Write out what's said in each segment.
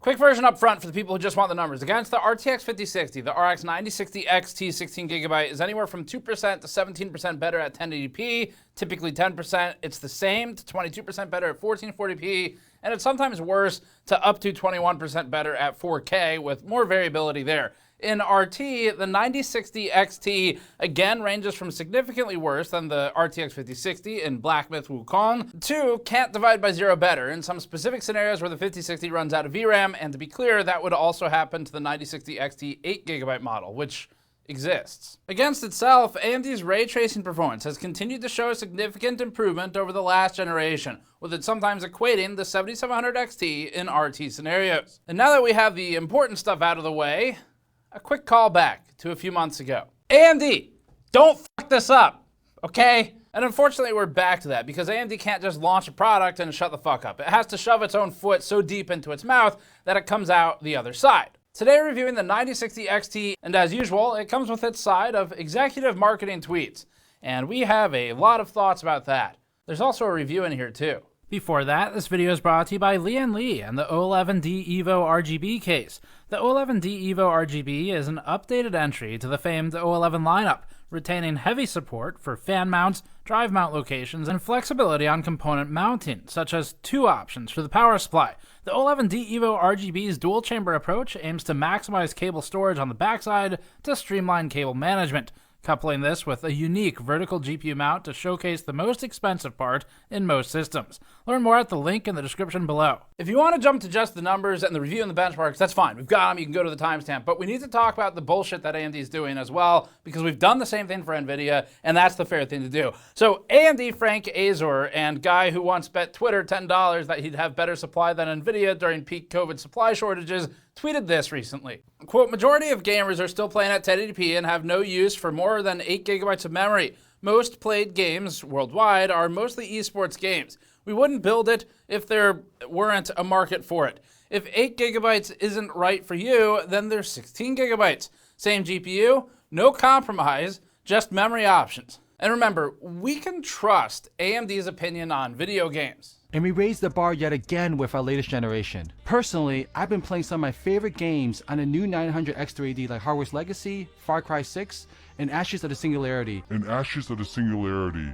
Quick version up front for the people who just want the numbers. Against the RTX 5060, the RX 9060 XT 16GB is anywhere from 2% to 17% better at 1080p, typically 10%. It's the same to 22% better at 1440p, and it's sometimes worse to up to 21% better at 4K with more variability there. In RT, the 9060 XT again ranges from significantly worse than the RTX 5060 in Black Myth Wukong to can't divide by zero better in some specific scenarios where the 5060 runs out of VRAM, and to be clear, that would also happen to the 9060 XT 8GB model, which exists. Against itself, AMD's ray tracing performance has continued to show a significant improvement over the last generation, with it sometimes equating the 7700 XT in RT scenarios. And now that we have the important stuff out of the way, a quick call back to a few months ago. AMD, don't fuck this up, okay? And unfortunately, we're back to that because AMD can't just launch a product and shut the fuck up. It has to shove its own foot so deep into its mouth that it comes out the other side. Today, we're reviewing the 9060 XT, and as usual, it comes with its side of executive marketing tweets. And we have a lot of thoughts about that. There's also a review in here too. Before that, this video is brought to you by Lian Li and the O11D Evo RGB case. The O11D Evo RGB is an updated entry to the famed O11 lineup, retaining heavy support for fan mounts, drive mount locations, and flexibility on component mounting, such as two options for the power supply. The O11D Evo RGB's dual chamber approach aims to maximize cable storage on the backside to streamline cable management, coupling this with a unique vertical GPU mount to showcase the most expensive part in most systems. Learn more at the link in the description below. If you want to jump to just the numbers and the review and the benchmarks, that's fine. We've got them. You can go to the timestamp. But we need to talk about the bullshit that AMD is doing as well, because we've done the same thing for NVIDIA, and that's the fair thing to do. So AMD Frank Azor, and guy who once bet Twitter $10 that he'd have better supply than NVIDIA during peak COVID supply shortages, tweeted this recently. Quote, majority of gamers are still playing at 1080p and have no use for more than 8GB of memory. Most played games worldwide are mostly esports games. We wouldn't build it if there weren't a market for it. If 8GB isn't right for you, then there's 16GB. Same GPU, no compromise, just memory options. And remember, we can trust AMD's opinion on video games. And we raised the bar yet again with our latest generation. Personally, I've been playing some of my favorite games on a new 900 X380 like Hogwarts Legacy, Far Cry 6, and Ashes of the Singularity.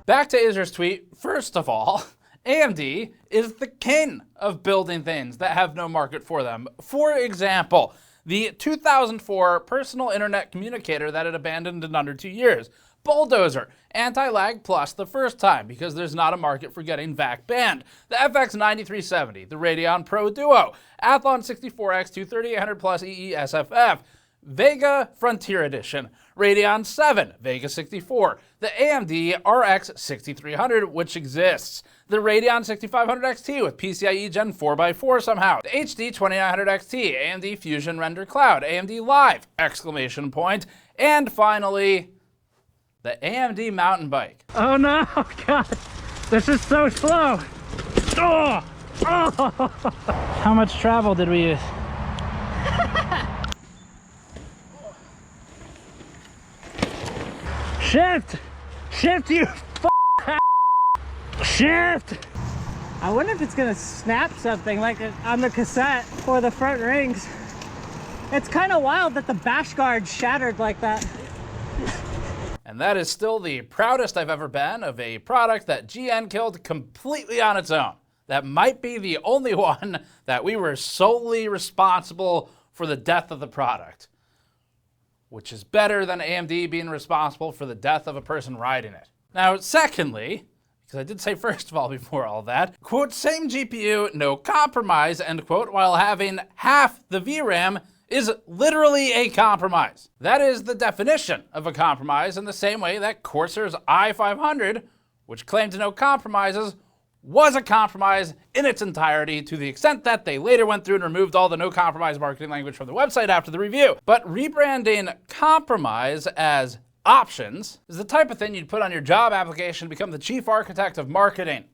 Back to Azor's tweet. First of all, AMD is the king of building things that have no market for them. For example, the 2004 personal internet communicator that it abandoned in under 2 years. Bulldozer, anti-lag plus the first time because there's not a market for getting VAC banned. The FX 9370, the Radeon Pro Duo, Athlon 64X 23800 plus EE SFF, Vega Frontier Edition, Radeon 7, Vega 64, the AMD RX 6300, which exists, the Radeon 6500 XT with PCIe Gen 4x4 somehow, the HD 2900 XT, AMD Fusion Render Cloud, AMD Live, exclamation point, and finally, the AMD mountain bike. Oh no, God, this is so slow. Oh! Oh! How much travel did we use? Shift! Shift, you shift! I wonder if it's gonna snap something like on the cassette for the front rings. It's kind of wild that the bash guard shattered like that. And that is still the proudest I've ever been of a product that GN killed completely on its own. That might be the only one that we were solely responsible for the death of the product, which is better than AMD being responsible for the death of a person riding it. Now, secondly, because I did say first of all before all that, quote, same GPU, no compromise, end quote, while having half the VRAM is literally a compromise. That is the definition of a compromise in the same way that Corsair's i500, which claimed to no compromises, was a compromise in its entirety to the extent that they later went through and removed all the no compromise marketing language from the website after the review. But rebranding compromise as options is the type of thing you'd put on your job application to become the chief architect of marketing.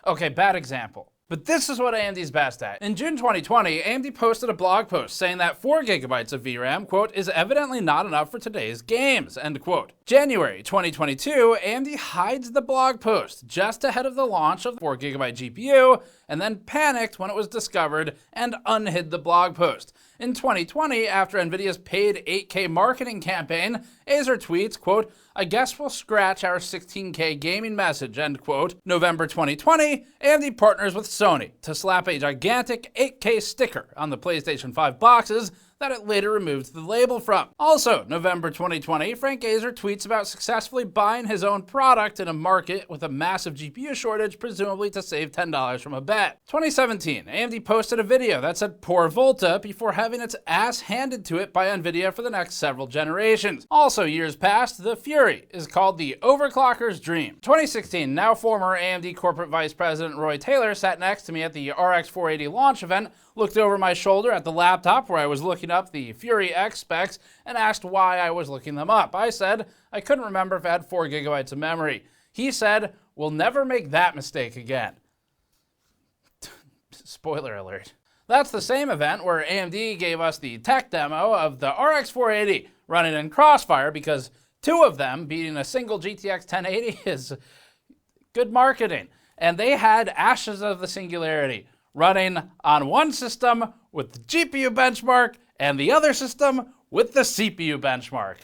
Okay, bad example. But this is what AMD's best at. In June 2020, AMD posted a blog post saying that 4 gigabytes of VRAM, quote, is evidently not enough for today's games, end quote. January 2022, AMD hides the blog post just ahead of the launch of the 4 gigabyte GPU, and then panicked when it was discovered and unhid the blog post. In 2020, after NVIDIA's paid 8K marketing campaign, Acer tweets, quote, I guess we'll scratch our 16K gaming message, end quote. November 2020, AMD partners with Sony to slap a gigantic 8K sticker on the PlayStation 5 boxes that it later removed the label from. Also, November 2020, Frank Azer tweets about successfully buying his own product in a market with a massive GPU shortage, presumably to save $10 from a bet. 2017, AMD posted a video that said poor Volta before having its ass handed to it by NVIDIA for the next several generations. Also, years past, the Fury is called the overclocker's dream. 2016, now former AMD corporate vice president Roy Taylor sat next to me at the RX 480 launch event, looked over my shoulder at the laptop where I was looking up the Fury X specs, and asked why I was looking them up. I said I couldn't remember if it had 4 gigabytes of memory. He said, we'll never make that mistake again. Spoiler alert. That's the same event where AMD gave us the tech demo of the RX 480 running in Crossfire, because 2 of them beating a single GTX 1080 is good marketing. And they had Ashes of the Singularity running on one system with the GPU benchmark and the other system with the CPU benchmark.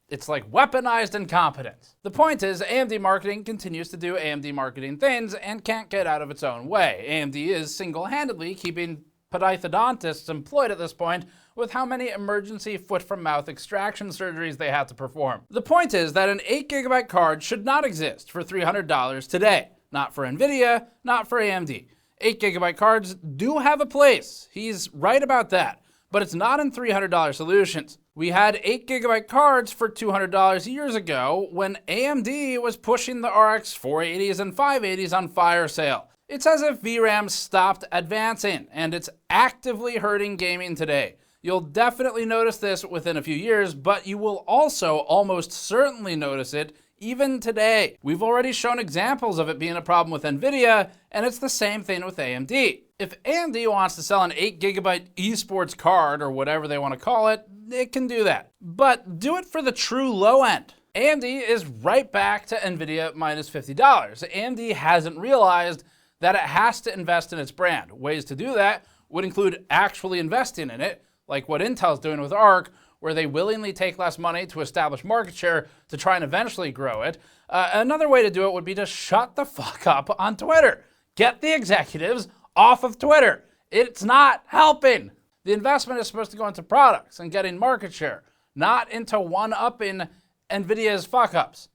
It's like weaponized incompetence. The point is, AMD marketing continues to do AMD marketing things and can't get out of its own way. AMD is single-handedly keeping podiathodontists employed at this point with how many emergency foot-from-mouth extraction surgeries they have to perform. The point is that an 8 gigabyte card should not exist for $300 today. Not for NVIDIA, not for AMD. 8 gigabyte cards do have a place. He's right about that. But it's not in $300 solutions. We had 8 gigabyte cards for $200 years ago when AMD was pushing the RX 480s and 580s on fire sale. It's as if VRAM stopped advancing, and it's actively hurting gaming today. You'll definitely notice this within a few years, but you will also almost certainly notice it even today. We've already shown examples of it being a problem with NVIDIA, and it's the same thing with AMD. If AMD wants to sell an 8 gigabyte esports card, or whatever they want to call it, it can do that. But do it for the true low end. AMD is right back to NVIDIA minus $50. AMD hasn't realized that it has to invest in its brand. Ways to do that would include actually investing in it, like what Intel's doing with Arc, where they willingly take less money to establish market share to try and eventually grow it. Another way to do it would be to shut the fuck up on Twitter. Get the executives off of Twitter. It's not helping. The investment is supposed to go into products and getting market share, not into one-upping NVIDIA's fuck-ups.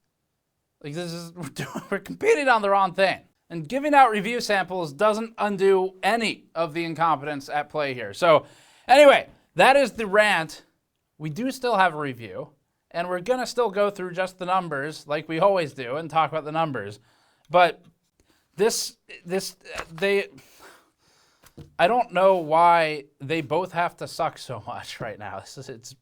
Like, we're competing on the wrong thing. And giving out review samples doesn't undo any of the incompetence at play here. So anyway, that is the rant. We do still have a review, and we're gonna still go through just the numbers like we always do and talk about the numbers. But I don't know why they both have to suck so much right now. It's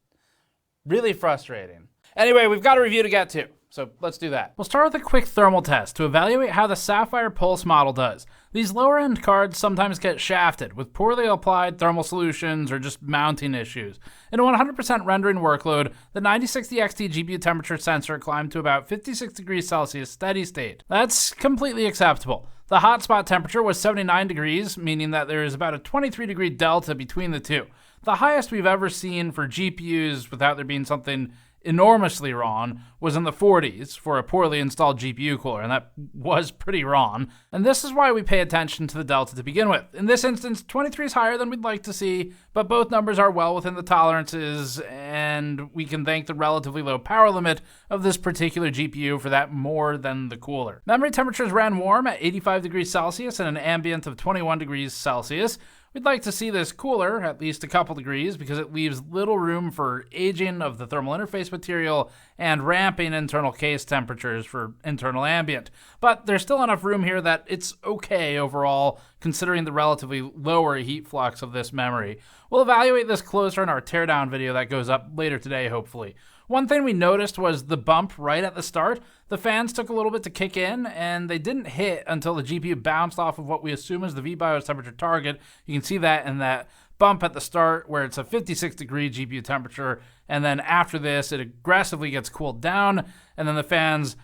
really frustrating. Anyway, we've got a review to get to, so let's do that. We'll start with a quick thermal test to evaluate how the Sapphire Pulse model does. These lower-end cards sometimes get shafted with poorly applied thermal solutions or just mounting issues. In a 100% rendering workload, the 9060 XT GPU temperature sensor climbed to about 56 degrees Celsius steady state. That's completely acceptable. The hotspot temperature was 79 degrees, meaning that there is about a 23-degree delta between the two. The highest we've ever seen for GPUs without there being something enormously wrong was in the 40s for a poorly installed GPU cooler, and that was pretty wrong. And this is why we pay attention to the delta to begin with. In this instance, 23 is higher than we'd like to see, but both numbers are well within the tolerances, and we can thank the relatively low power limit of this particular GPU for that more than the cooler. Memory temperatures ran warm at 85 degrees Celsius and an ambient of 21 degrees Celsius. We'd like to see this cooler, at least a couple degrees, because it leaves little room for aging of the thermal interface material and ramping internal case temperatures for internal ambient. But there's still enough room here that it's okay overall, considering the relatively lower heat flux of this memory. We'll evaluate this closer in our teardown video that goes up later today, hopefully. One thing we noticed was the bump right at the start. The fans took a little bit to kick in, and they didn't hit until the GPU bounced off of what we assume is the VBIOS temperature target. You can see that in that bump at the start where it's a 56-degree GPU temperature, and then after this, it aggressively gets cooled down, and then the fans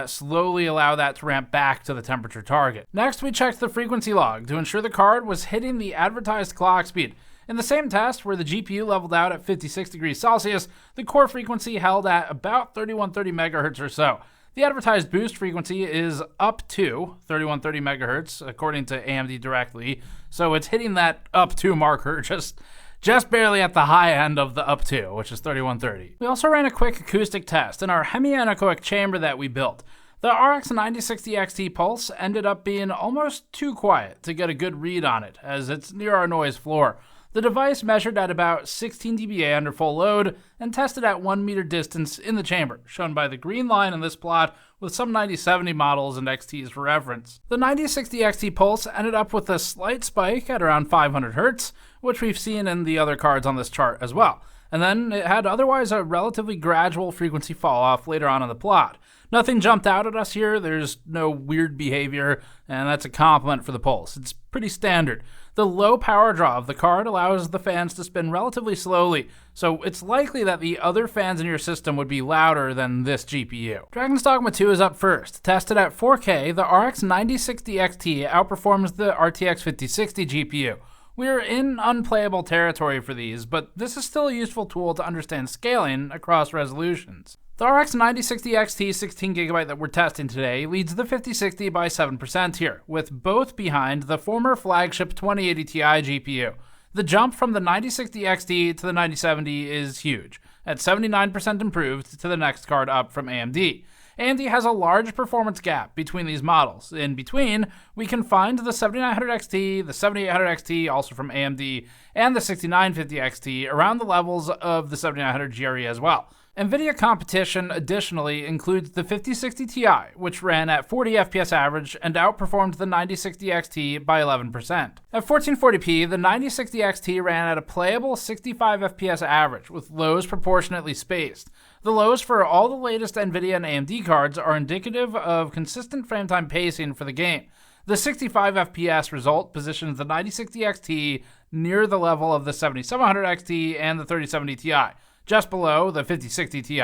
slowly allow that to ramp back to the temperature target. Next, we checked the frequency log to ensure the card was hitting the advertised clock speed. In the same test, where the GPU leveled out at 56 degrees Celsius, the core frequency held at about 3130 megahertz or so. The advertised boost frequency is up to 3130 megahertz, according to AMD directly, so it's hitting that up to marker just barely at the high end of the up to, which is 3130. We also ran a quick acoustic test in our hemi-anechoic chamber that we built. The RX 9060 XT Pulse ended up being almost too quiet to get a good read on it, as it's near our noise floor. The device measured at about 16 dBA under full load and tested at 1 meter distance in the chamber, shown by the green line in this plot with some 9070 models and XTs for reference. The 9060 XT Pulse ended up with a slight spike at around 500 Hz, which we've seen in the other cards on this chart as well. And then it had otherwise a relatively gradual frequency fall off later on in the plot. Nothing jumped out at us here, there's no weird behavior, and that's a compliment for the Pulse. It's pretty standard. The low power draw of the card allows the fans to spin relatively slowly, so it's likely that the other fans in your system would be louder than this GPU. Dragon's Dogma 2 is up first. Tested at 4K, the RX 9060 XT outperforms the RTX 5060 GPU. We're in unplayable territory for these, but this is still a useful tool to understand scaling across resolutions. The RX 9060 XT 16GB that we're testing today leads the 5060 by 7% here, with both behind the former flagship 2080 Ti GPU. The jump from the 9060 XT to the 9070 is huge, at 79% improved to the next card up from AMD. AMD has a large performance gap between these models. In between, we can find the 7900 XT, the 7800 XT, also from AMD, and the 6950 XT around the levels of the 7900 GRE as well. NVIDIA competition additionally includes the 5060 Ti, which ran at 40 FPS average and outperformed the 9060 XT by 11%. At 1440p, the 9060 XT ran at a playable 65 FPS average, with lows proportionately spaced. The lows for all the latest NVIDIA and AMD cards are indicative of consistent frame time pacing for the game. The 65 FPS result positions the 9060 XT near the level of the 7700 XT and the 3070 Ti, just below the 5060 Ti.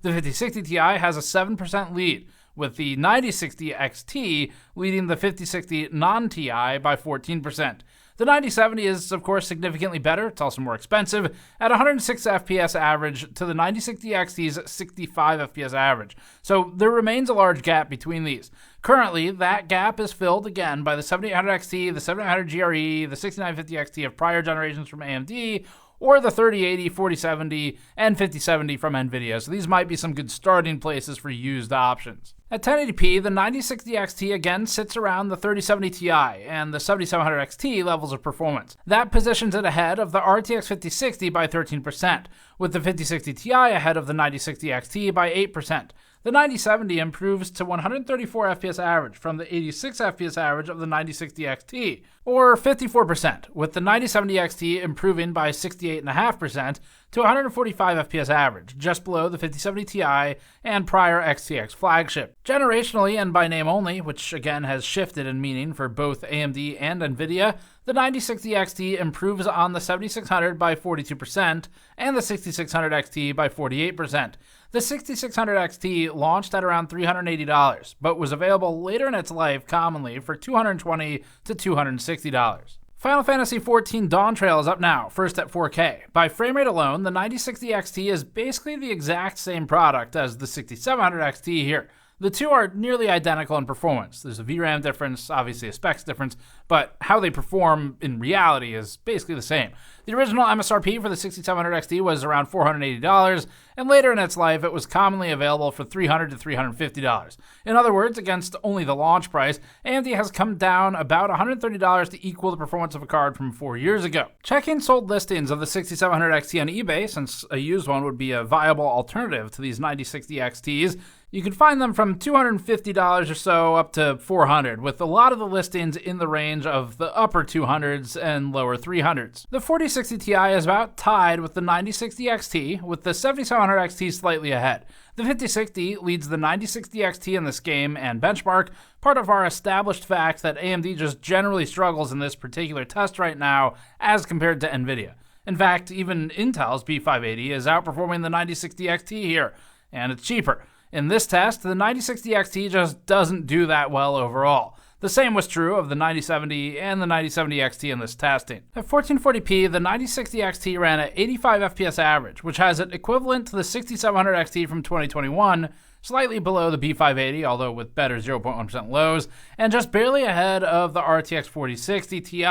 The 5060 Ti has a 7% lead, with the 9060 XT leading the 5060 non-Ti by 14%. The 9070 is, of course, significantly better. It's also more expensive, at 106 FPS average to the 9060 XT's 65 FPS average. So there remains a large gap between these. Currently, that gap is filled again by the 7800 XT, the 7800 GRE, the 6950 XT of prior generations from AMD, or the 3080, 4070, and 5070 from NVIDIA, so these might be some good starting places for used options. At 1080p, the 9060 XT again sits around the 3070 Ti and the 7700 XT levels of performance. That positions it ahead of the RTX 5060 by 13%, with the 5060 Ti ahead of the 9060 XT by 8%. The 9070 improves to 134 FPS average from the 86 FPS average of the 9060 XT, or 54%, with the 9070 XT improving by 68.5% to 145 FPS average, just below the 5070 Ti and prior XTX flagship. Generationally and by name only, which again has shifted in meaning for both AMD and NVIDIA, the 9060 XT improves on the 7600 by 42% and the 6600 XT by 48%. The 6600 XT launched at around $380, but was available later in its life commonly for $220 to $260. Final Fantasy XIV Dawntrail is up now, first at 4K. By frame rate alone, the 9060 XT is basically the exact same product as the 6700 XT here. The two are nearly identical in performance. There's a VRAM difference, obviously a specs difference, but how they perform in reality is basically the same. The original MSRP for the 6700 XT was around $480, and later in its life it was commonly available for $300 to $350. In other words, against only the launch price, AMD has come down about $130 to equal the performance of a card from 4 years ago. Checking sold listings of the 6700 XT on eBay, since a used one would be a viable alternative to these 9060 XTs, You can find them from $250 or so up to $400, with a lot of the listings in the range of the upper 200s and lower 300s. The 4060 Ti is about tied with the 9060 XT, with the 7700 XT slightly ahead. The 5060 leads the 9060 XT in this game and benchmark, part of our established fact that AMD just generally struggles in this particular test right now as compared to NVIDIA. In fact, even Intel's B580 is outperforming the 9060 XT here, and it's cheaper. In this test, the 9060 XT just doesn't do that well overall. The same was true of the 9070 and the 9070 XT in this testing. At 1440p, the 9060 XT ran at 85 FPS average, which has it equivalent to the 6700 XT from 2021, slightly below the B580, although with better 0.1% lows, and just barely ahead of the RTX 4060 Ti.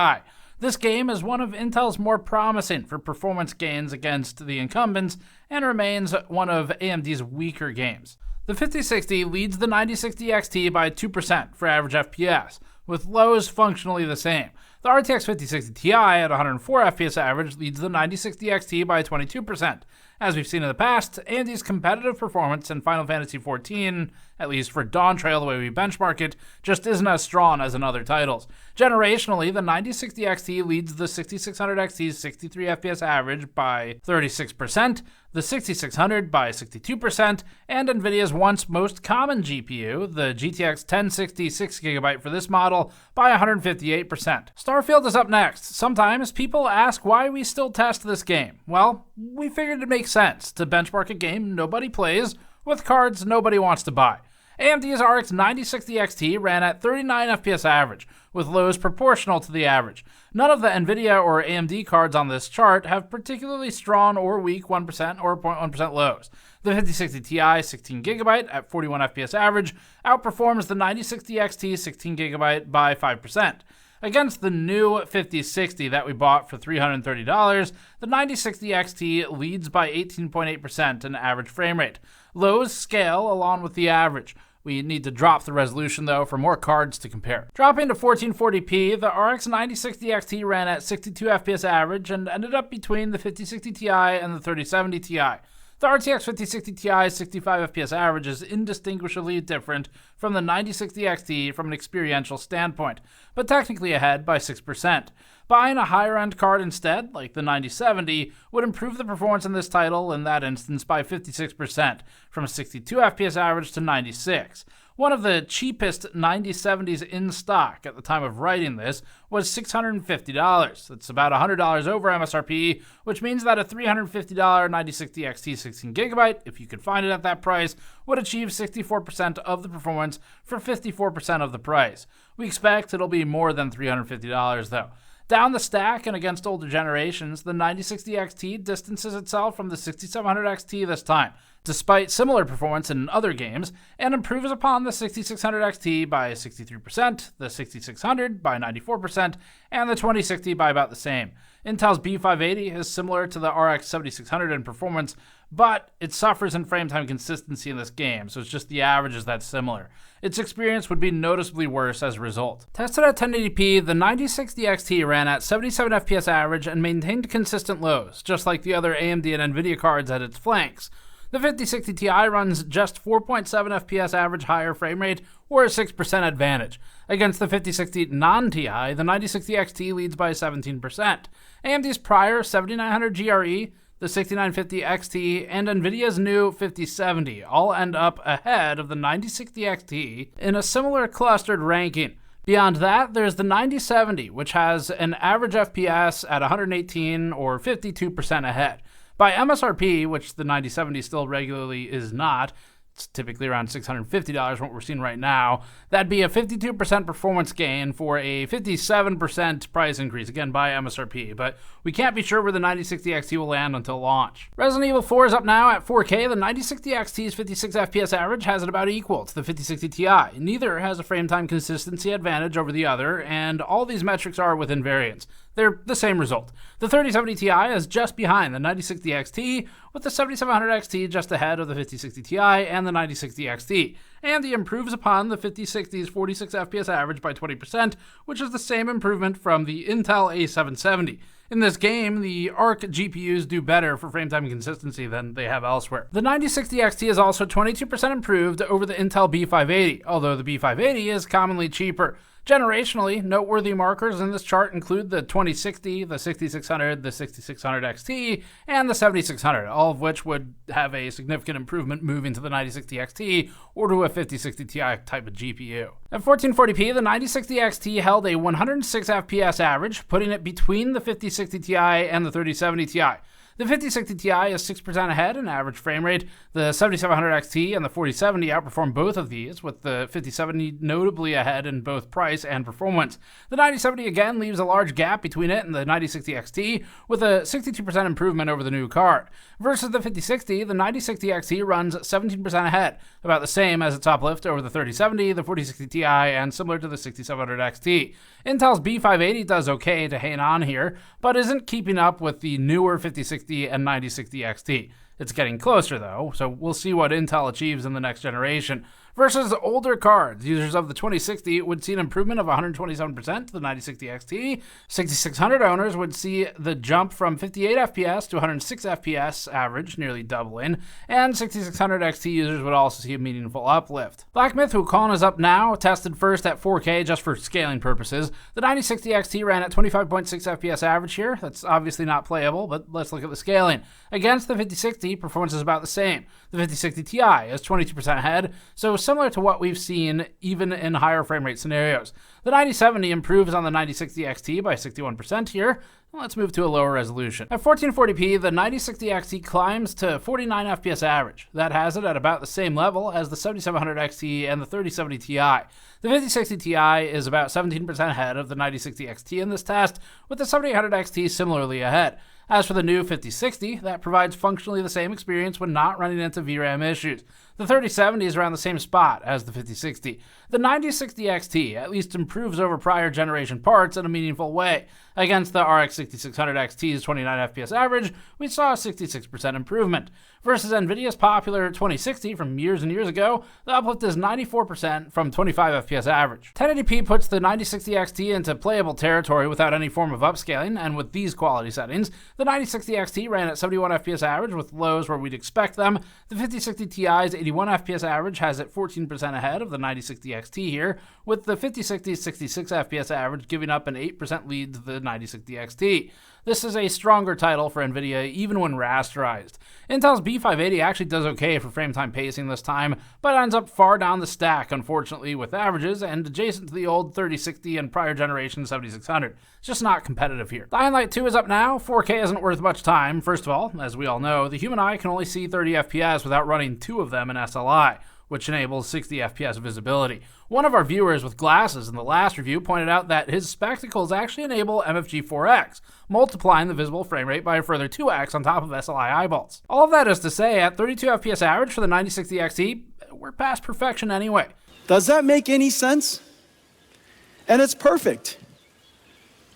This game is one of Intel's more promising for performance gains against the incumbents, and remains one of AMD's weaker games. The 5060 leads the 9060 XT by 2% for average FPS, with lows functionally the same. The RTX 5060 Ti at 104 FPS average leads the 9060 XT by 22%. As we've seen in the past, AMD's competitive performance in Final Fantasy XIV, at least for Dawntrail the way we benchmark it, just isn't as strong as in other titles. Generationally, the 9060 XT leads the 6600 XT's 63 FPS average by 36%, the 6600 by 62%, and NVIDIA's once most common GPU, the GTX 1060 6GB for this model, by 158%. Starfield is up next. Sometimes people ask why we still test this game. Well, we figured it makes sense to benchmark a game nobody plays with cards nobody wants to buy. AMD's RX 9060 XT ran at 39 FPS average, with lows proportional to the average. None of the NVIDIA or AMD cards on this chart have particularly strong or weak 1% or 0.1% lows. The 5060 Ti 16GB at 41 FPS average outperforms the 9060 XT 16GB by 5%. Against the new 5060 that we bought for $330, the 9060 XT leads by 18.8% in average frame rate. Lows scale along with the average. We need to drop the resolution though for more cards to compare. Dropping to 1440p, the RX 9060 XT ran at 62 FPS average and ended up between the 5060 Ti and the 3070 Ti. The RTX 5060 Ti's 65 FPS average is indistinguishably different from the 9060 XT from an experiential standpoint, but technically ahead by 6%. Buying a higher-end card instead, like the 9070, would improve the performance in this title in that instance by 56%, from 62 FPS average to 96. One of the cheapest 9070s in stock at the time of writing this was $650. That's about $100 over MSRP, which means that a $350 9060 XT 16GB, if you could find it at that price, would achieve 64% of the performance for 54% of the price. We expect it'll be more than $350 though. Down the stack and against older generations, the 9060 XT distances itself from the 6700 XT this time, despite similar performance in other games, and improves upon the 6600 XT by 63%, the 6600 by 94%, and the 2060 by about the same. Intel's B580 is similar to the RX 7600 in performance, but it suffers in frame time consistency in this game, so it's just the averages that's similar. Its experience would be noticeably worse as a result. Tested at 1080p, the 9060 XT ran at 77 FPS average and maintained consistent lows, just like the other AMD and NVIDIA cards at its flanks. The 5060 Ti runs just 4.7 FPS average higher frame rate, or a 6% advantage. Against the 5060 non-Ti, the 9060 XT leads by 17%. AMD's prior 7900 GRE, the 6950 XT, and NVIDIA's new 5070 all end up ahead of the 9060 XT in a similar clustered ranking. Beyond that, there's the 9070, which has an average FPS at 118 or 52% ahead. By MSRP, which the 9070 still regularly is not, it's typically around $650 what we're seeing right now, that'd be a 52% performance gain for a 57% price increase, again by MSRP, but we can't be sure where the 9060 XT will land until launch. Resident Evil 4 is up now at 4K. The 9060 XT's 56 FPS average has it about equal to the 5060 Ti. Neither has a frame time consistency advantage over the other, and all these metrics are within variance. They're the same result. The 3070 Ti is just behind the 9060 XT, with the 7700 XT just ahead of the 5060 Ti and the 9060 XT. And it improves upon the 5060's 46 FPS average by 20%, which is the same improvement from the Intel A770. In this game, the ARC GPUs do better for frame time consistency than they have elsewhere. The 9060 XT is also 22% improved over the Intel B580, although the B580 is commonly cheaper. Generationally, noteworthy markers in this chart include the 2060, the 6600, the 6600 XT, and the 7600, all of which would have a significant improvement moving to the 9060 XT or to a 5060 Ti type of GPU. At 1440p, the 9060 XT held a 106 FPS average, putting it between the 5060 Ti and the 3070 Ti. The 5060 Ti is 6% ahead in average frame rate. The 7700 XT and the 4070 outperform both of these, with the 5070 notably ahead in both price and performance. The 9070 again leaves a large gap between it and the 9060 XT, with a 62% improvement over the new card. Versus the 5060, the 9060 XT runs 17% ahead, about the same as its uplift over the 3070, the 4060 Ti, and similar to the 6700 XT. Intel's B580 does okay to hang on here, but isn't keeping up with the newer 5060 and 9060 XT. It's getting closer though, so we'll see what Intel achieves in the next generation. Versus older cards, users of the 2060 would see an improvement of 127% to the 9060 XT. 6600 owners would see the jump from 58 FPS to 106 FPS average, nearly doubling, and 6600 XT users would also see a meaningful uplift. Black Myth Wukong is up now, tested first at 4K just for scaling purposes. The 9060 XT ran at 25.6 FPS average here. That's obviously not playable, but let's look at the scaling. Against the 5060, performance is about the same. The 5060 Ti is 22% ahead, so similar to what we've seen even in higher frame rate scenarios. The 9070 improves on the 9060 XT by 61% here. Let's move to a lower resolution. At 1440p, the 9060 XT climbs to 49 FPS average. That has it at about the same level as the 7700 XT and the 3070 Ti. The 5060 Ti is about 17% ahead of the 9060 XT in this test, with the 7800 XT similarly ahead. As for the new 5060, that provides functionally the same experience when not running into VRAM issues. The 3070 is around the same spot as the 5060. The 9060 XT at least improves over prior generation parts in a meaningful way. Against the RX 6600 XT's 29 FPS average, we saw a 66% improvement. Versus NVIDIA's popular 2060 from years and years ago, the uplift is 94% from 25 FPS average. 1080p puts the 9060 XT into playable territory without any form of upscaling, and with these quality settings, the 9060 XT ran at 71 FPS average with lows where we'd expect them. The 5060 Ti's 81 FPS average has it 14% ahead of the 9060 XT here, with the 5060's 66 FPS average giving up an 8% lead to the 9060 XT. This is a stronger title for NVIDIA even when rasterized. Intel's B580 actually does okay for frame time pacing this time, but ends up far down the stack, unfortunately, with averages and adjacent to the old 3060 and prior generation 7600. It's just not competitive here. Dying Light 2 is up now. 4K isn't worth much time. First of all, as we all know, the human eye can only see 30 FPS without running two of them in SLI, which enables 60 FPS visibility. One of our viewers with glasses in the last review pointed out that his spectacles actually enable MFG4X, multiplying the visible frame rate by a further 2x on top of SLI eyeballs. All of that is to say, at 32 FPS average for the 9060 XT, we're past perfection anyway. Does that make any sense? And it's perfect.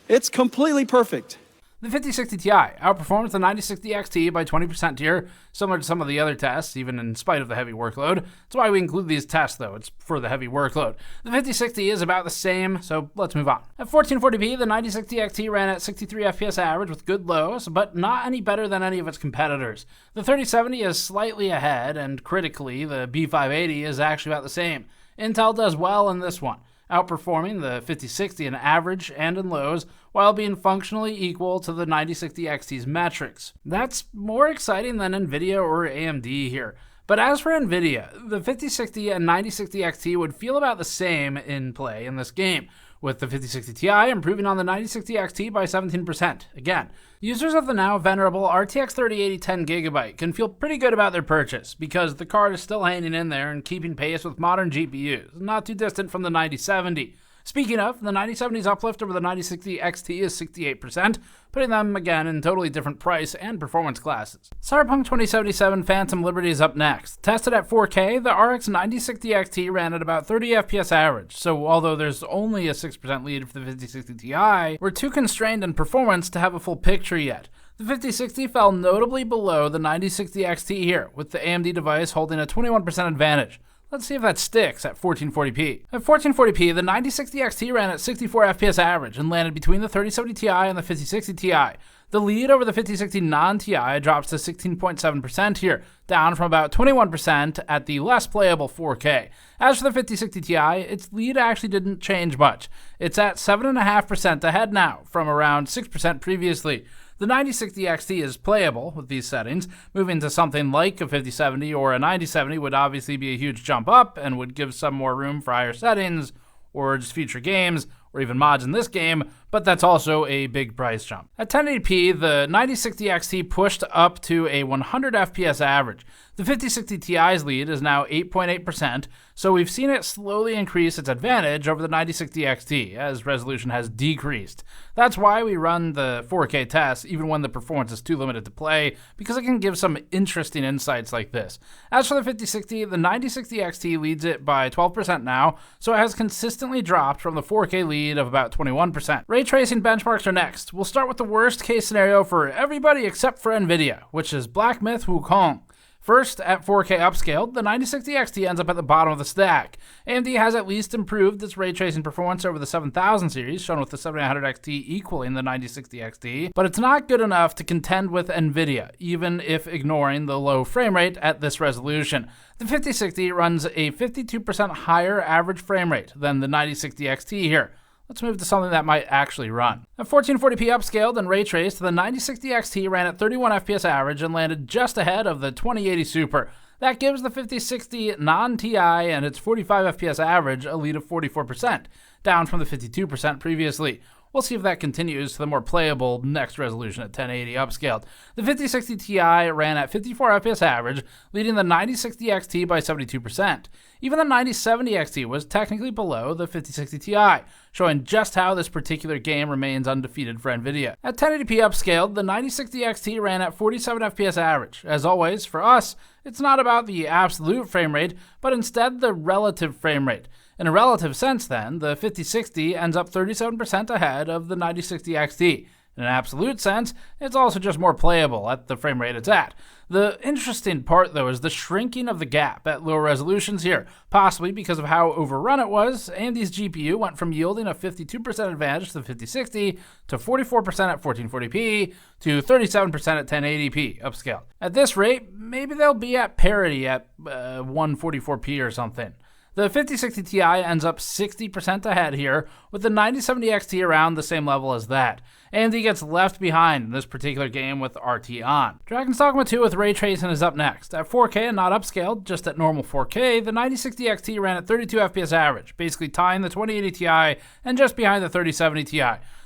It's completely perfect. The 5060 Ti outperforms the 9060 XT by 20% here, similar to some of the other tests, even in spite of the heavy workload. That's why we include these tests, though. It's for the heavy workload. The 5060 is about the same, so let's move on. At 1440p, the 9060 XT ran at 63 FPS average with good lows, but not any better than any of its competitors. The 3070 is slightly ahead, and critically, the B580 is actually about the same. Intel does well in this one, outperforming the 5060 in average and in lows, while being functionally equal to the 9060 XT's metrics. That's more exciting than NVIDIA or AMD here. But as for NVIDIA, the 5060 and 9060 XT would feel about the same in play in this game, with the 5060 Ti improving on the 9060 XT by 17%. Again, users of the now venerable RTX 3080 10GB can feel pretty good about their purchase, because the card is still hanging in there and keeping pace with modern GPUs, not too distant from the 9070. Speaking of, the 9070's uplift over the 9060 XT is 68%, putting them again in totally different price and performance classes. Cyberpunk 2077 Phantom Liberty is up next. Tested at 4K, the RX 9060 XT ran at about 30 FPS average, so although there's only a 6% lead for the 5060 Ti, we're too constrained in performance to have a full picture yet. The 5060 fell notably below the 9060 XT here, with the AMD device holding a 21% advantage. Let's see if that sticks at 1440p. At 1440p, the 9060 XT ran at 64 FPS average and landed between the 3070 Ti and the 5060 Ti. The lead over the 5060 non-Ti drops to 16.7% here, down from about 21% at the less playable 4K. As for the 5060 Ti, its lead actually didn't change much. It's at 7.5% ahead now, from around 6% previously. The 9060 XT is playable with these settings. Moving to something like a 5070 or a 9070 would obviously be a huge jump up and would give some more room for higher settings or just future games or even mods in this game, but that's also a big price jump. At 1080p, the 9060 XT pushed up to a 100 FPS average. The 5060 Ti's lead is now 8.8%, so we've seen it slowly increase its advantage over the 9060 XT as resolution has decreased. That's why we run the 4K tests even when the performance is too limited to play, because it can give some interesting insights like this. As for the 5060, the 9060 XT leads it by 12% now, so it has consistently dropped from the 4K lead of about 21%. Ray tracing benchmarks are next. We'll start with the worst case scenario for everybody except for NVIDIA, which is Black Myth Wukong. First, at 4K upscaled, the 9060 XT ends up at the bottom of the stack. AMD has at least improved its ray tracing performance over the 7000 series, shown with the 7900 XT equaling the 9060 XT, but it's not good enough to contend with NVIDIA, even if ignoring the low frame rate at this resolution. The 5060 runs a 52% higher average frame rate than the 9060 XT here. Let's move to something that might actually run. At 1440p upscaled and ray traced, the 9060 XT ran at 31 FPS average and landed just ahead of the 2080 Super. That gives the 5060 non-Ti and its 45 FPS average a lead of 44%, down from the 52% previously. We'll see if that continues to the more playable next resolution at 1080 upscaled. The 5060 Ti ran at 54 FPS average, leading the 9060 XT by 72%. Even the 9070 XT was technically below the 5060 Ti, showing just how this particular game remains undefeated for NVIDIA. At 1080p upscaled, the 9060 XT ran at 47 FPS average. As always, for us, it's not about the absolute frame rate, but instead the relative frame rate. In a relative sense, then, the 5060 ends up 37% ahead of the 9060 XT. In an absolute sense, it's also just more playable at the frame rate it's at. The interesting part, though, is the shrinking of the gap at lower resolutions here. Possibly because of how overrun it was, AMD's GPU went from yielding a 52% advantage to the 5060 to 44% at 1440p to 37% at 1080p upscaled. At this rate, maybe they'll be at parity at 144p or something. The 5060 Ti ends up 60% ahead here, with the 9070 XT around the same level as that. AMD gets left behind in this particular game with RT on. Dragon's Dogma 2 with ray tracing is up next. At 4K and not upscaled, just at normal 4K, the 9060 XT ran at 32 FPS average, basically tying the 2080 Ti and just behind the 3070 Ti.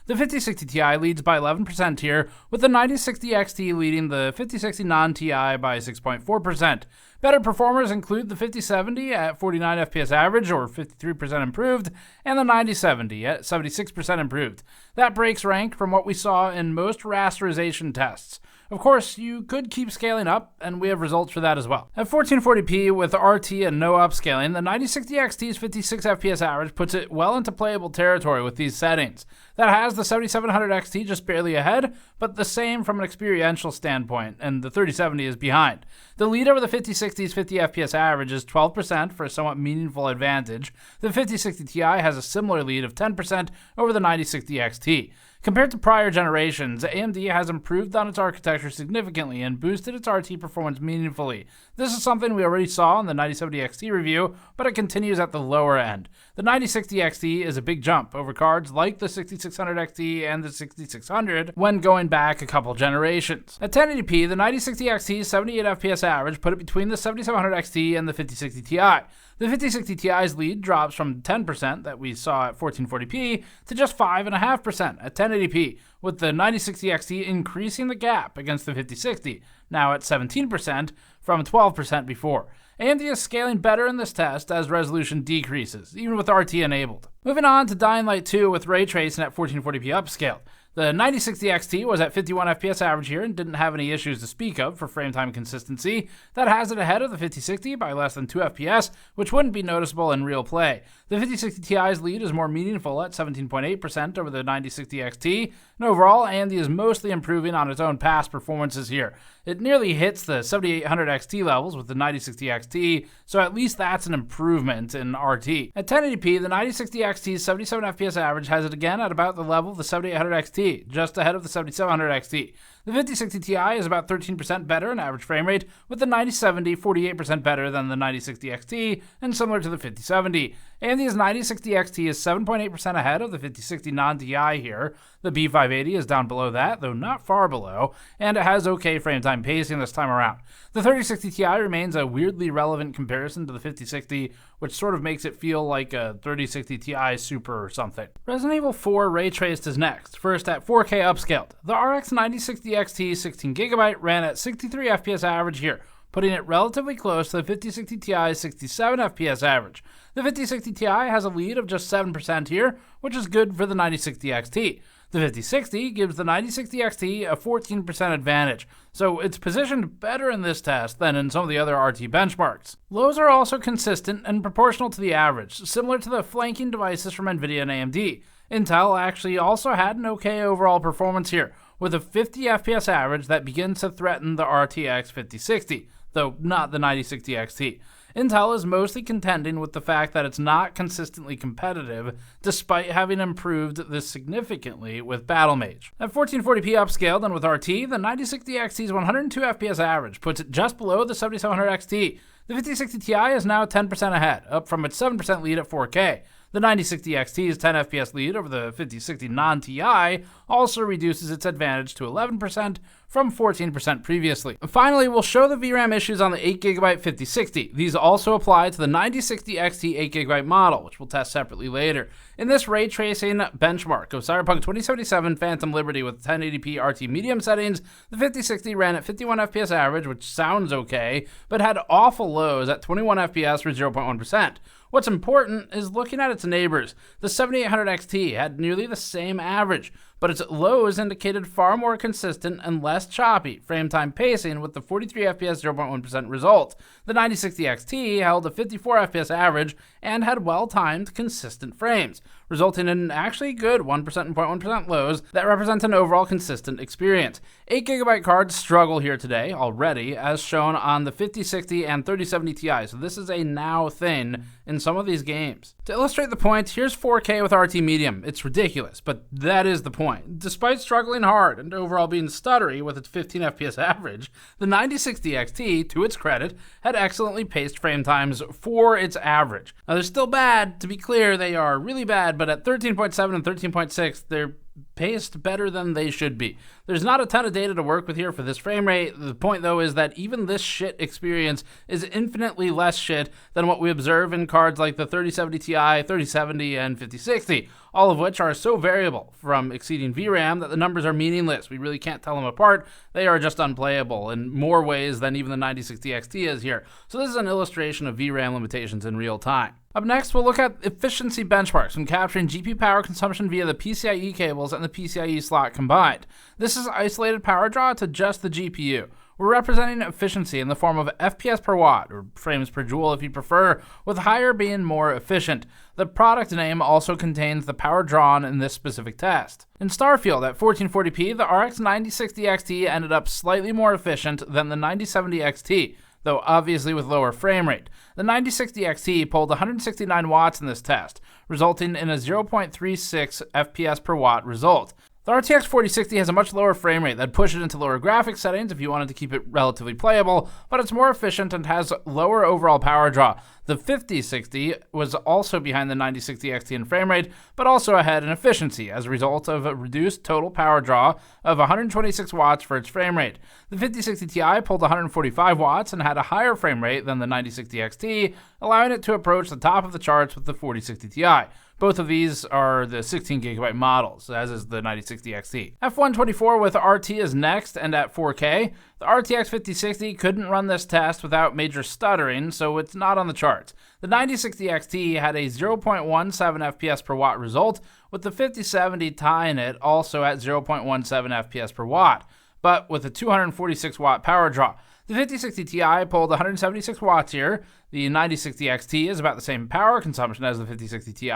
The 5060 Ti leads by 11% here, with the 9060 XT leading the 5060 non-Ti by 6.4%. Better performers include the 5070 at 49 FPS average or 53% improved, and the 9070 at 76% improved. That breaks rank from what we saw in most rasterization tests. Of course, you could keep scaling up, and we have results for that as well. At 1440p with RT and no upscaling, the 9060 XT's 56 FPS average puts it well into playable territory with these settings. That has the 7700 XT just barely ahead, but the same from an experiential standpoint, and the 3070 is behind. The lead over the 5060's 50 FPS average is 12% for a somewhat meaningful advantage. The 5060 Ti has a similar lead of 10% over the 9060 XT. Compared to prior generations, AMD has improved on its architecture significantly and boosted its RT performance meaningfully. This is something we already saw in the 9070 XT review, but it continues at the lower end. The 9060 XT is a big jump over cards like the 6600 XT and the 6600 when going back a couple generations. At 1080p, the 9060 XT's 78 FPS average put it between the 7700 XT and the 5060 Ti. The 5060 Ti's lead drops from 10% that we saw at 1440p to just 5.5% at 1080p, with the 9060 XT increasing the gap against the 5060, now at 17% from 12% before. AMD is scaling better in this test as resolution decreases, even with RT enabled. Moving on to Dying Light 2 with ray tracing at 1440p upscaled. The 9060 XT was at 51 FPS average here and didn't have any issues to speak of for frame time consistency. That has it ahead of the 5060 by less than 2 FPS, which wouldn't be noticeable in real play. The 5060 Ti's lead is more meaningful at 17.8% over the 9060 XT, And overall, AMD is mostly improving on its own past performances here. It nearly hits the 7800 XT levels with the 9060 XT, so at least that's an improvement in RT. At 1080p, the 9060 XT's 77 FPS average has it again at about the level of the 7800 XT, just ahead of the 7700 XT. The 5060 Ti is about 13% better in average frame rate, with the 9070 48% better than the 9060 XT, and similar to the 5070. AMD's 9060 XT is 7.8% ahead of the 5060 non-Ti here. The B580 is down below that, though not far below, and it has okay frame time pacing this time around. The 3060 Ti remains a weirdly relevant comparison to the 5060, which sort of makes it feel like a 3060 Ti Super or something. Resident Evil 4 ray traced is next, first at 4K upscaled. The RX 9060 XT 16GB ran at 63 FPS average here, putting it relatively close to the 5060 Ti's 67 FPS average. The 5060 Ti has a lead of just 7% here, which is good for the 9060 XT. The 5060 gives the 9060 XT a 14% advantage, so it's positioned better in this test than in some of the other RT benchmarks. Lows are also consistent and proportional to the average, similar to the flanking devices from NVIDIA and AMD. Intel actually also had an okay overall performance here, with a 50 FPS average that begins to threaten the RTX 5060, though not the 9060 XT. Intel is mostly contending with the fact that it's not consistently competitive, despite having improved this significantly with Battlemage. At 1440p upscaled and with RT, the 9060 XT's 102 FPS average puts it just below the 7700 XT. The 5060 Ti is now 10% ahead, up from its 7% lead at 4K. The 9060 XT's 10 FPS lead over the 5060 non-Ti also reduces its advantage to 11% from 14% previously. And finally, we'll show the VRAM issues on the 8GB 5060. These also apply to the 9060 XT 8GB model, which we'll test separately later. In this ray tracing benchmark of Cyberpunk 2077 Phantom Liberty with 1080p RT medium settings, the 5060 ran at 51 FPS average, which sounds okay, but had awful lows at 21 FPS for 0.1%. What's important is looking at its neighbors. The 7800 XT had nearly the same average, but its lows indicated far more consistent and less choppy frame time pacing with the 43 FPS 0.1% result. The 9060 XT held a 54 FPS average and had well-timed, consistent frames, resulting in actually good 1% and 0.1% lows that represent an overall consistent experience. 8GB cards struggle here today already, as shown on the 5060 and 3070 Ti, so this is a now thing in some of these games. To illustrate the point, here's 4K with RT medium. It's ridiculous, but that is the point. Despite struggling hard and overall being stuttery with its 15 FPS average, the 9060 XT, to its credit, had excellently paced frame times for its average. Now they're still bad, to be clear, they are really bad, but at 13.7 and 13.6, they're paced better than they should be. There's not a ton of data to work with here for this frame rate. The point though is that even this shit experience is infinitely less shit than what we observe in cards like the 3070 Ti, 3070, and 5060, all of which are so variable from exceeding VRAM that the numbers are meaningless. We really can't tell them apart. They are just unplayable in more ways than even the 9060 XT is here. So this is an illustration of VRAM limitations in real time. Up next, we'll look at efficiency benchmarks when capturing GPU power consumption via the PCIe cables and the PCIe slot combined. This is isolated power draw to just the GPU. We're representing efficiency in the form of FPS per watt, or frames per joule if you prefer, with higher being more efficient. The product name also contains the power drawn in this specific test. In Starfield at 1440p, the RX 9060 XT ended up slightly more efficient than the 9070 XT, though obviously with lower frame rate. The 9060 XT pulled 169 watts in this test, resulting in a 0.36 FPS per watt result. The RTX 4060 has a much lower frame rate that'd push it into lower graphics settings if you wanted to keep it relatively playable, but it's more efficient and has lower overall power draw. The 5060 was also behind the 9060 XT in frame rate, but also ahead in efficiency as a result of a reduced total power draw of 126 watts for its frame rate. The 5060 Ti pulled 145 watts and had a higher frame rate than the 9060 XT, allowing it to approach the top of the charts with the 4060 Ti. Both of these are the 16GB models, as is the 9060 XT. F124 with RT is next, and at 4K. The RTX 5060 couldn't run this test without major stuttering, so it's not on the charts. The 9060 XT had a 0.17 FPS per watt result, with the 5070 tying it also at 0.17 FPS per watt, but with a 246 watt power draw. The 5060 Ti pulled 176 watts here. The 9060 XT is about the same power consumption as the 5060 Ti,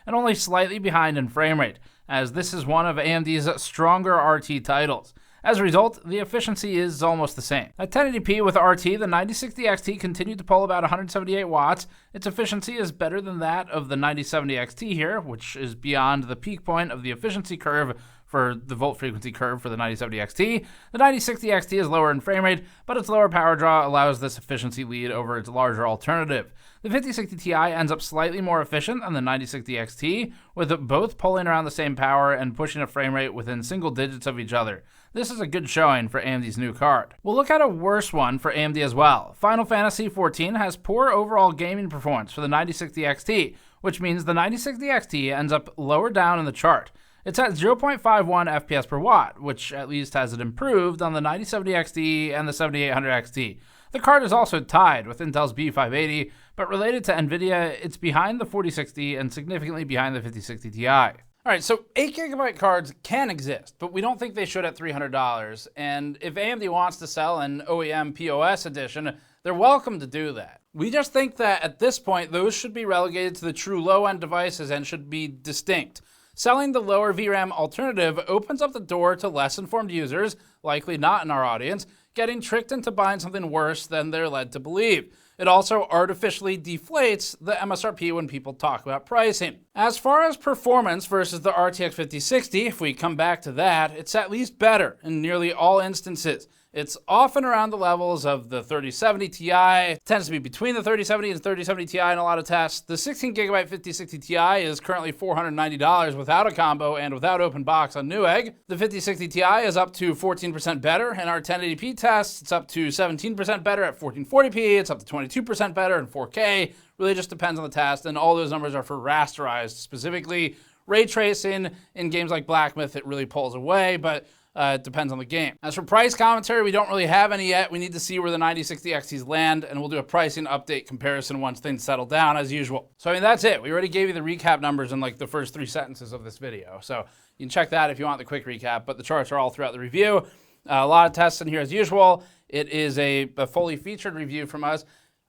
and only slightly behind in frame rate. as this is one of AMD's stronger RT titles. As a result, the efficiency is almost the same. At 1080p with RT, the 9060 XT continued to pull about 178 watts. Its efficiency is better than that of the 9070 XT here, which is beyond the peak point of the efficiency curve for the volt frequency curve for the 9070 XT. The 9060 XT is lower in frame rate, but its lower power draw allows this efficiency lead over its larger alternative. The 5060 Ti ends up slightly more efficient than the 9060 XT, with both pulling around the same power and pushing a frame rate within single digits of each other. This is a good showing for AMD's new card. We'll look at a worse one for AMD as well. Final Fantasy XIV has poor overall gaming performance for the 9060 XT, which means the 9060 XT ends up lower down in the chart. It's at 0.51 FPS per watt, which at least has it improved on the 9070 XT and the 7800 XT. The card is also tied with Intel's B580, but related to NVIDIA, it's behind the 4060 and significantly behind the 5060 Ti. All right, so 8GB cards can exist, but we don't think they should at $300. And if AMD wants to sell an OEM POS edition, they're welcome to do that. We just think that at this point, those should be relegated to the true low-end devices and should be distinct. Selling the lower VRAM alternative opens up the door to less informed users, likely not in our audience, getting tricked into buying something worse than they're led to believe. It also artificially deflates the MSRP when people talk about pricing. As far as performance versus the RTX 5060, if we come back to that, it's at least better in nearly all instances. It's often around the levels of the 3070 Ti. It tends to be between the 3070 and 3070 Ti in a lot of tests. The 16GB 5060 Ti is currently $490 without a combo and without open box on Newegg. The 5060 Ti is up to 14% better in our 1080p tests. It's up to 17% better at 1440p. It's up to 22% better in 4K. Really just depends on the test, and all those numbers are for rasterized specifically. Ray tracing in games like Black Myth, it really pulls away, but it depends on the game. As for price commentary, we don't really have any yet. We need to see where the 9060 XTs land, and we'll do a pricing update comparison once things settle down as usual. So, I mean, that's it. We already gave you the recap numbers in like the first 3 sentences of this video. So you can check that if you want the quick recap, but the charts are all throughout the review. A lot of tests in here as usual. It is a fully featured review from us.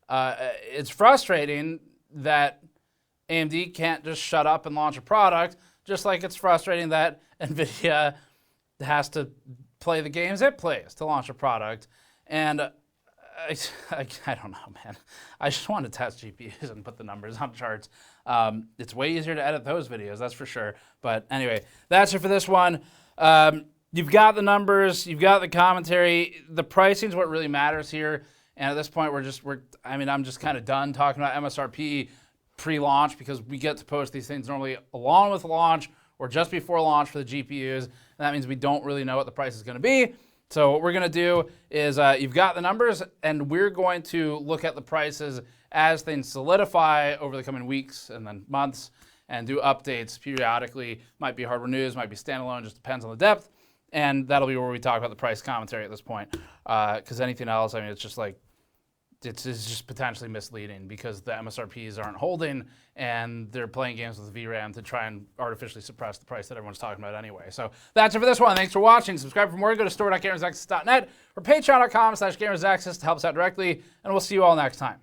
It's frustrating that AMD can't just shut up and launch a product, just like it's frustrating that NVIDIA has to play the games it plays to launch a product. And I don't know, man. I just want to test GPUs and put the numbers on charts. It's way easier to edit those videos, that's for sure. But anyway, that's it for this one. You've got the numbers, you've got the commentary. The pricing is what really matters here. And at this point, I'm just kind of done talking about MSRP pre-launch, because we get to post these things normally along with launch or just before launch for the GPUs. And that means we don't really know what the price is going to be. So what we're going to do is you've got the numbers, and we're going to look at the prices as things solidify over the coming weeks and then months, and do updates periodically. Might be hardware news, might be standalone, just depends on the depth. And that'll be where we talk about the price commentary at this point. Because anything else, I mean, it's just like, it's just potentially misleading, because the MSRPs aren't holding and they're playing games with VRAM to try and artificially suppress the price that everyone's talking about anyway. So that's it for this one. Thanks for watching. Subscribe for more. Go to store.gamersaccess.net or patreon.com/gamersaccess to help us out directly. And we'll see you all next time.